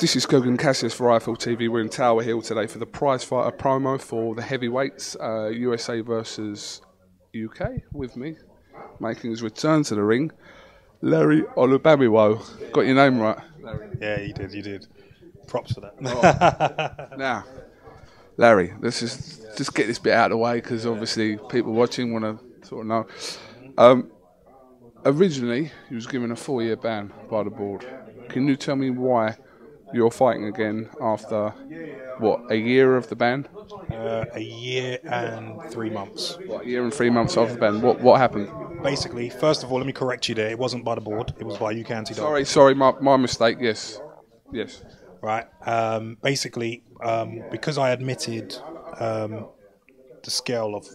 This is KUGAN CASSIUS for IFL TV. We're in Tower Hill today for the Prizefighter promo for the heavyweights, USA versus UK. With me, making his return to the ring, Larry Olubamiwo. Got your name right, Larry? Yeah, you did. Props for that. Oh. Now, Larry, let's just get this bit out of the way because obviously people watching want to sort of know. Originally, he was given a 4-year ban by the board. Can you tell me why you're fighting again after, what, a year of the ban? A year and 3 months. What, a year and 3 months after the ban? What happened? Basically, first of all, let me correct you there. It wasn't by the board. It was by UK Anti-Doping. Sorry, my mistake. Yes. Right. Basically, because I admitted the scale of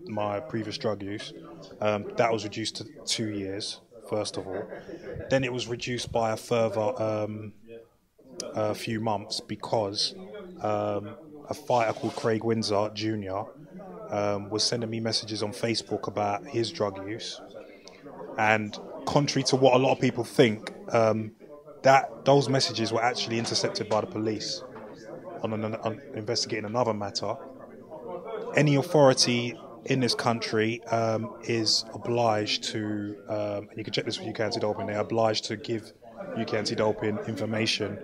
my previous drug use, that was reduced to 2 years, first of all. Then it was reduced by a further a few months because a fighter called Craig Windsor Jr. Was sending me messages on Facebook about his drug use, and contrary to what a lot of people think, that those messages were actually intercepted by the police on investigating another matter. Any authority in this country is obliged to, and you can check this with UK Anti-Doping, they're obliged to give UK Anti-Doping information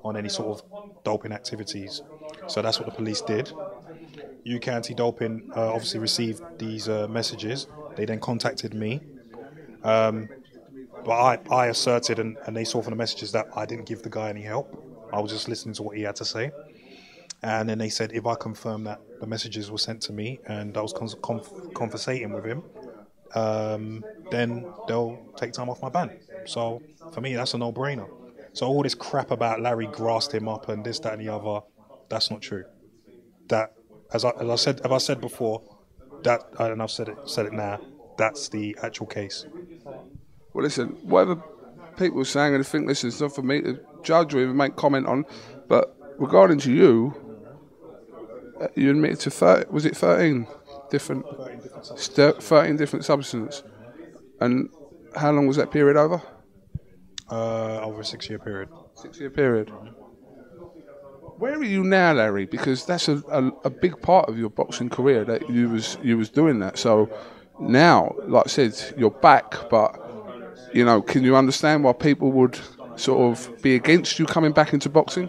on any sort of doping activities. So that's what the police did. UK Anti-Doping obviously received these messages. They then contacted me. But I asserted, and they saw from the messages, that I didn't give the guy any help. I was just listening to what he had to say. And then they said if I confirm that the messages were sent to me and I was conversating with him, then they'll take time off my ban. So for me, that's a no-brainer. So all this crap about Larry grassed him up and this, that, and the other, that's not true. That, as I said before, that, and I've said it now, that's the actual case. Well, listen, whatever people are saying, and I think, listen, it's not for me to judge or even make comment on, but regarding to you, you admitted to 13 different substances, and how long was that period over? Over a 6-year period. 6-year period. Where are you now, Larry? Because that's a big part of your boxing career that you was doing that. So now, like I said, you're back, but you know, can you understand why people would sort of be against you coming back into boxing?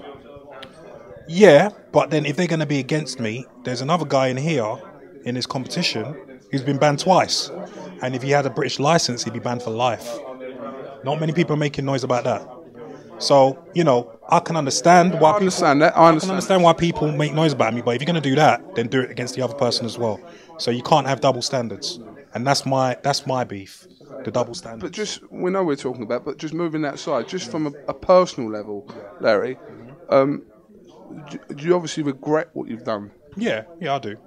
Yeah, but then if they're going to be against me, there's another guy in here in this competition who's been banned twice, and if he had a British license, he'd be banned for life. Not many people are making noise about that. So, you know, I can understand why I can understand why people make noise about me, but if you're going to do that, then do it against the other person as well. So you can't have double standards, and that's my beef, the double standards. But just, we know we're talking about, but just moving that side, just from a personal level, Larry, do you obviously regret what you've done? Yeah, I do,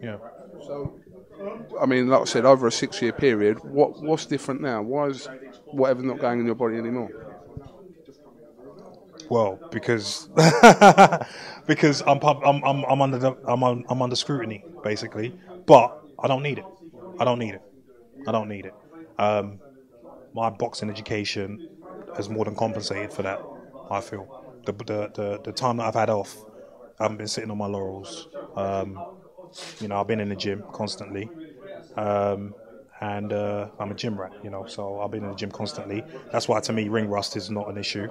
yeah. So, I mean, like I said, over a 6-year period, what's different now? Why is whatever not going in your body anymore? Well, because because I'm under scrutiny, basically. But I don't need it. My boxing education has more than compensated for that. I feel the time that I've had off, I haven't been sitting on my laurels. You know, I've been in the gym constantly, and I'm a gym rat. You know, so I've been in the gym constantly. That's why, to me, ring rust is not an issue.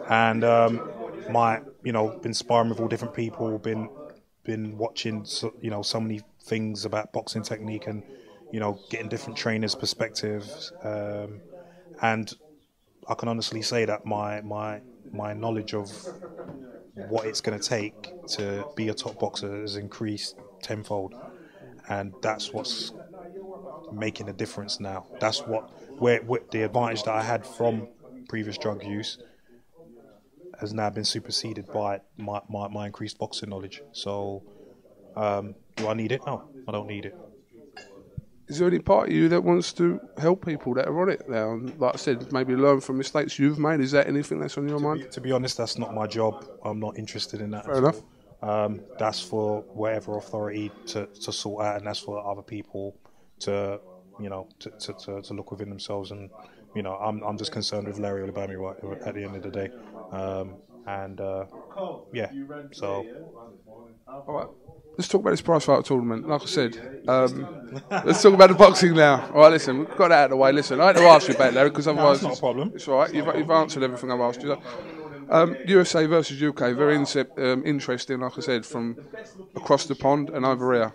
And been sparring with all different people, been watching, you know, so many things about boxing technique, and you know, getting different trainers' perspectives. And I can honestly say that my knowledge of what it's going to take to be a top boxer has increased tenfold, and that's what's making a difference now. That's where the advantage that I had from previous drug use has now been superseded by my increased boxing knowledge. So, do I need it? No, I don't need it. Is there any part of you that wants to help people that are on it now? And like I said, maybe learn from mistakes you've made. Is that anything that's on your mind? To be honest, that's not my job. I'm not interested in that. Fair enough. That's for whatever authority to sort out, and that's for other people to, you know, to look within themselves and you know, I'm just concerned with Larry Olubamiwo at the end of the day. Yeah, so. All right. Let's talk about this Prizefighter tournament. Like I said, let's talk about the boxing now. All right, listen, we've got that out of the way. Listen, I had to ask you about it, Larry, because otherwise... No, it's not a problem. It's all right. You've answered everything I've asked you. USA versus UK, very interesting, like I said, from across the pond and over here.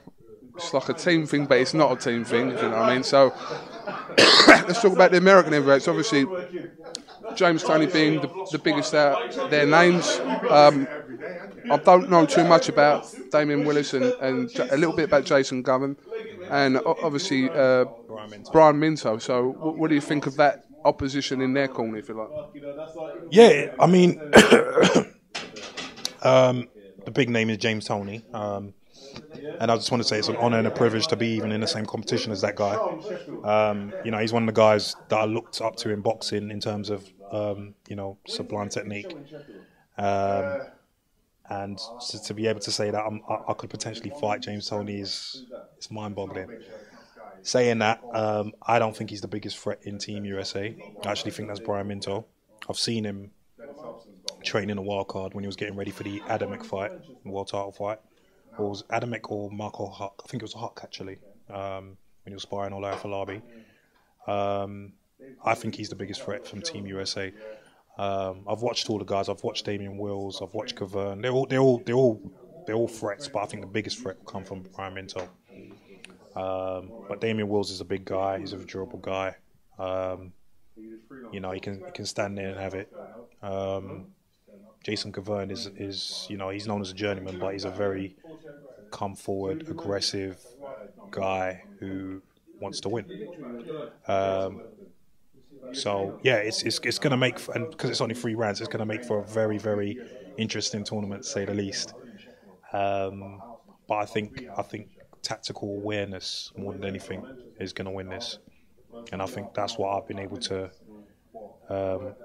It's like a team thing, but it's not a team thing, if you know what I mean. So, let's talk about the American heavyweights. Obviously, James Toney being the biggest out their names. I don't know too much about Damian Willis and a little bit about Jason Govan, and obviously Brian Minto. So, what do you think of that opposition in their corner, if you like? Yeah, I mean, the big name is James Toney, and I just want to say it's an honour and a privilege to be even in the same competition as that guy. You know, he's one of the guys that I looked up to in boxing in terms of you know, sublime technique. And to be able to say that I could potentially fight James Toney is mind-boggling. Saying that, I don't think he's the biggest threat in Team USA. I actually think that's Brian Minto. I've seen him train in a wild card when he was getting ready for the Adamek fight, the world title fight. Or was Adamek or Marco Huck? I think it was Huck, actually, when he was sparring Ola Afolabi. I think he's the biggest threat from Team USA. I've watched all the guys. I've watched Damian Wills. I've watched Cavern. They're all threats, but I think the biggest threat will come from Brian Minto. But Damian Wills is a big guy. He's a durable guy. You know, he can stand there and have it. Jason Cavern is you know, he's known as a journeyman, but he's a very come forward, aggressive guy who wants to win. So yeah, it's going to make, and because it's only 3 rounds, it's going to make for a very, very interesting tournament, to say the least. But I think tactical awareness more than anything is going to win this, and I think that's what I've been able to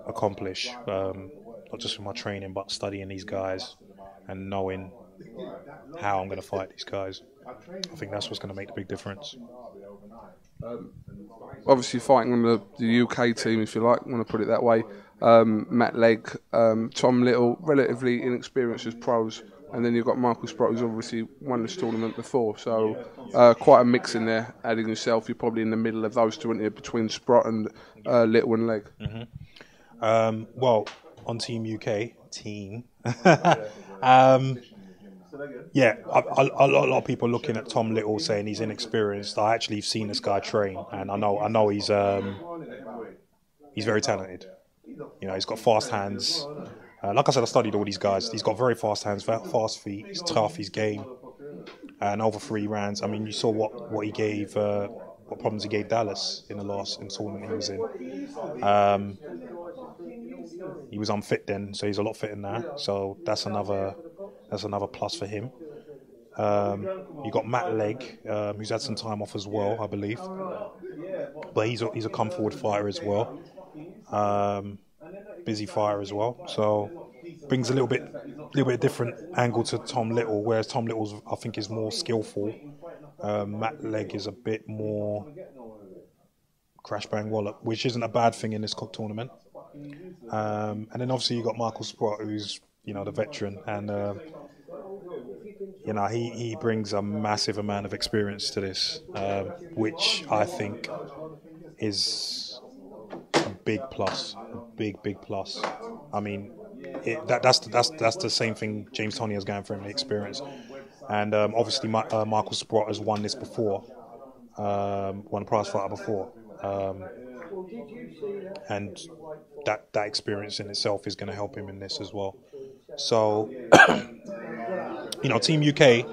accomplish, not just with my training, but studying these guys and knowing how I'm going to fight these guys. I think that's what's going to make the big difference. Obviously fighting on the UK team, if you like, want to put it that way. Matt Legg, Tom Little, relatively inexperienced as pros, and then you've got Michael Sprott, who's obviously won this tournament before. So quite a mix in there. Adding yourself, you're probably in the middle of those two, aren't you, between Sprott and Little and Legg. Mm-hmm. Well, on Team UK, yeah, a lot of people looking at Tom Little saying he's inexperienced. I actually have seen this guy train, and I know he's very talented. You know, he's got fast hands. Like I said, I studied all these guys. He's got very fast hands, fast feet. He's tough. He's game. And over 3 rounds, I mean, you saw what he gave, what problems he gave Dallas in the tournament he was in. He was unfit then, so he's a lot fitter now. So that's another plus for him. You got Matt Legg, who's had some time off as well, I believe, but he's a come forward fighter as well, busy fighter as well. So brings a little bit different angle to Tom Little, whereas Tom Little's I think is more skillful. Matt Legg is a bit more crash bang wallop, which isn't a bad thing in this tournament. And then obviously you got Michael Sprott, who's, you know, the veteran, and you know, he brings a massive amount of experience to this, which I think is a big plus, a big plus. I mean, that's the same thing James Toney has going for him, the experience, and obviously Michael Sprott has won this before, won a Prizefighter before, and that experience in itself is going to help him in this as well. So, you know, Team UK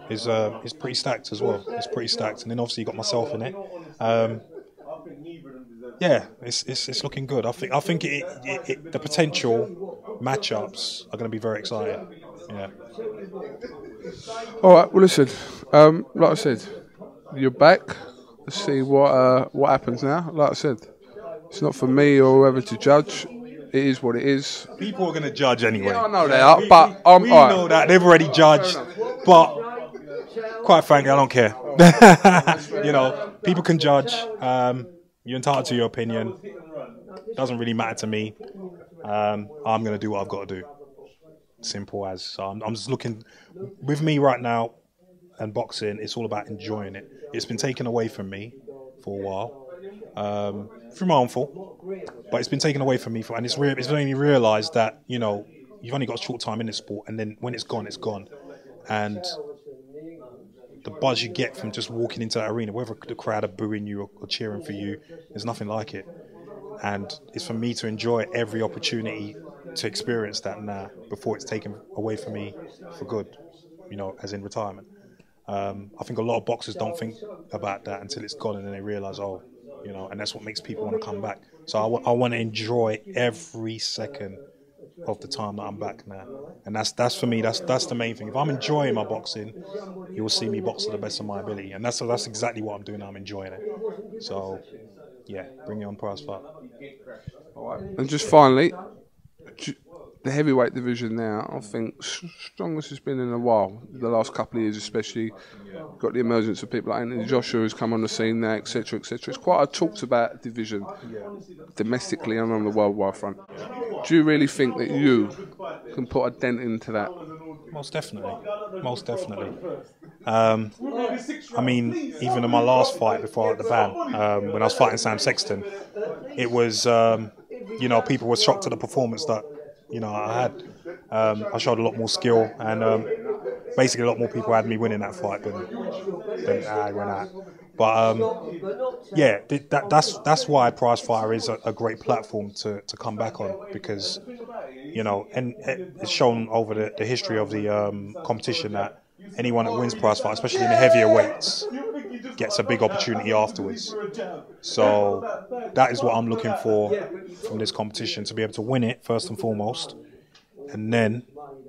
is pretty stacked as well. It's pretty stacked, and then obviously you got myself in it. Yeah, it's looking good. I think the potential matchups are going to be very exciting. Yeah. All right. Well, listen. Like I said, you're back. Let's see what happens now. Like I said, it's not for me or whoever to judge. It is what it is. People are going to judge anyway. Yeah, I know they are, but we know that they've already judged. But quite frankly, I don't care. You know, people can judge. You're entitled to your opinion. Doesn't really matter to me. I'm going to do what I've got to do. Simple as. So I'm just looking. With me right now and boxing, it's all about enjoying it. It's been taken away from me for a while, through my own fault. But it's been taken away from me, and it's made me realise that, you know, you've only got a short time in this sport, and then when it's gone, it's gone. And the buzz you get from just walking into that arena, whether the crowd are booing you or cheering for you, there's nothing like it. And it's for me to enjoy every opportunity to experience that now before it's taken away from me for good, you know, as in retirement. I think a lot of boxers don't think about that until it's gone, and then they realise, oh, you know, and that's what makes people want to come back. So I want to enjoy every second of the time that I'm back now, and that's for me. That's the main thing. If I'm enjoying my boxing, you will see me box to the best of my ability, and that's exactly what I'm doing. I'm enjoying it. So yeah, bring me on Prizefighter. All right. And just finally, the heavyweight division now, I think strongest it's been in a while. The last couple of years, especially, got the emergence of people like Anthony Joshua who's come on the scene now, etc., etc. It's quite a talked about division, domestically and on the worldwide front. Do you really think that you can put a dent into that? Most definitely. Most definitely. I mean, even in my last fight before I had the ban, when I was fighting Sam Sexton, it was, you know, people were shocked at the performance that, you know, I had. I showed a lot more skill, and basically a lot more people had me winning that fight than I went out. But yeah, that's why Prizefighter is a great platform to come back on, because, you know, and it's shown over the history of the competition that anyone that wins Prizefighter, especially in the heavier weights, gets a big opportunity afterwards. So that is what I'm looking for from this competition, to be able to win it first and foremost, and then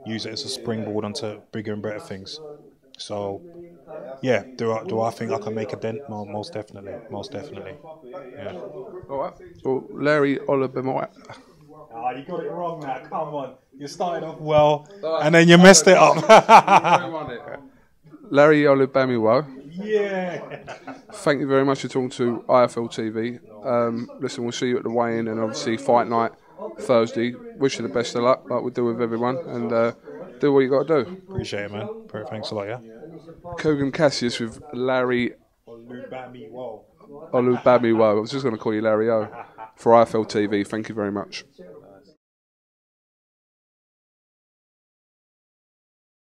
use it as a springboard onto bigger and better things. So yeah, do I think I can make a dent? Most definitely, most definitely. Yeah. All right. Well, Larry Olubamiwo. Oh, you got it wrong now. Come on, you started off well, and then you messed it up. Larry Olubamiwo. Yeah. Thank you very much for talking to IFL TV. Listen, we'll see you at the weigh-in, and obviously fight night Thursday. Wish you the best of luck, like we do with everyone, and do what you got to do. Appreciate it, man. Thanks a lot, yeah. KUGAN CASSIUS with Larry Olubamiwo. Olubamiwo. I was just going to call you Larry O. For IFL TV. Thank you very much.